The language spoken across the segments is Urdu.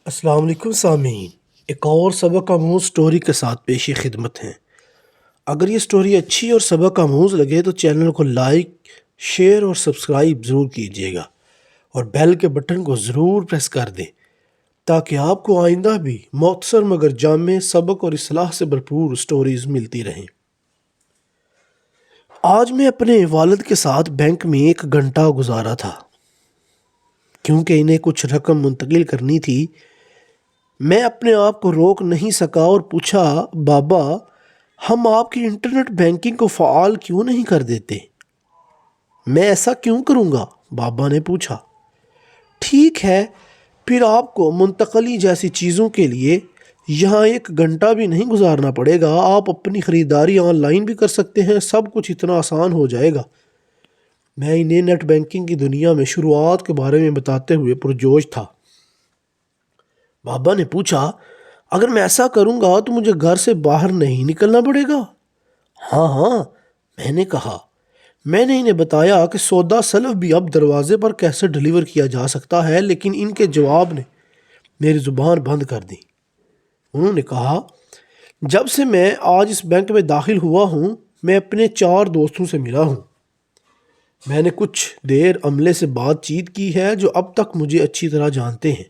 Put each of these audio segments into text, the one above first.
السلام علیکم سامعین، ایک اور سبق آموز سٹوری کے ساتھ پیشی خدمت ہیں۔ اگر یہ سٹوری اچھی اور سبق آموز لگے تو چینل کو لائک، شیئر اور سبسکرائب ضرور کیجیے گا اور بیل کے بٹن کو ضرور پریس کر دیں تاکہ آپ کو آئندہ بھی مختصر مگر جامع سبق اور اصلاح سے بھرپور سٹوریز ملتی رہیں۔ آج میں اپنے والد کے ساتھ بینک میں 1 گھنٹہ گزارا تھا کیونکہ انہیں کچھ رقم منتقل کرنی تھی۔ میں اپنے آپ کو روک نہیں سکا اور پوچھا، بابا ہم آپ کی انٹرنیٹ بینکنگ کو فعال کیوں نہیں کر دیتے؟ میں ایسا کیوں کروں گا؟ بابا نے پوچھا۔ ٹھیک ہے، پھر آپ کو منتقلی جیسی چیزوں کے لیے یہاں 1 گھنٹہ بھی نہیں گزارنا پڑے گا، آپ اپنی خریداری آن لائن بھی کر سکتے ہیں، سب کچھ اتنا آسان ہو جائے گا۔ میں انہیں نیٹ بینکنگ کی دنیا میں شروعات کے بارے میں بتاتے ہوئے پرجوش تھا۔ بابا نے پوچھا، اگر میں ایسا کروں گا تو مجھے گھر سے باہر نہیں نکلنا پڑے گا؟ ہاں، میں نے کہا۔ میں نے انہیں بتایا کہ سودا سلف بھی اب دروازے پر کیسے ڈیلیور کیا جا سکتا ہے، لیکن ان کے جواب نے میری زبان بند کر دی۔ انہوں نے کہا، جب سے میں آج اس بینک میں داخل ہوا ہوں میں اپنے 4 دوستوں سے ملا ہوں۔ میں نے کچھ دیر عملے سے بات چیت کی ہے جو اب تک مجھے اچھی طرح جانتے ہیں۔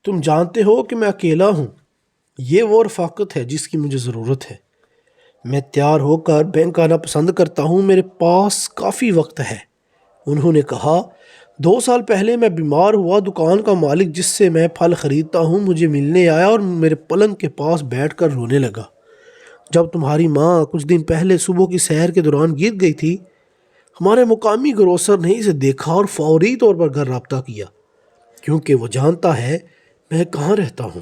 تم جانتے ہو کہ میں اکیلا ہوں، یہ وہ رفاقت ہے جس کی مجھے ضرورت ہے۔ میں تیار ہو کر بینک آنا پسند کرتا ہوں، میرے پاس کافی وقت ہے۔ انہوں نے کہا، 2 سال پہلے میں بیمار ہوا، دکان کا مالک جس سے میں پھل خریدتا ہوں مجھے ملنے آیا اور میرے پلنگ کے پاس بیٹھ کر رونے لگا۔ جب تمہاری ماں کچھ دن پہلے صبح کی سیر کے دوران گر گئی تھی، ہمارے مقامی گروسر نے اسے دیکھا اور فوری طور پر گھر رابطہ کیا کیونکہ وہ جانتا ہے میں کہاں رہتا ہوں۔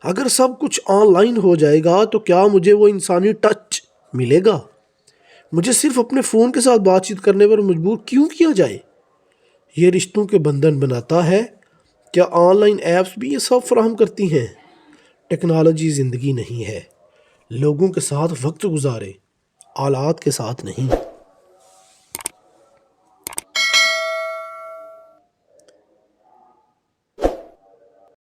اگر سب کچھ آن لائن ہو جائے گا تو کیا مجھے وہ انسانی ٹچ ملے گا؟ مجھے صرف اپنے فون کے ساتھ بات چیت کرنے پر مجبور کیوں کیا جائے؟ یہ رشتوں کے بندھن بناتا ہے۔ کیا آن لائن ایپس بھی یہ سب فراہم کرتی ہیں؟ ٹیکنالوجی زندگی نہیں ہے، لوگوں کے ساتھ وقت گزارے، آلات کے ساتھ نہیں۔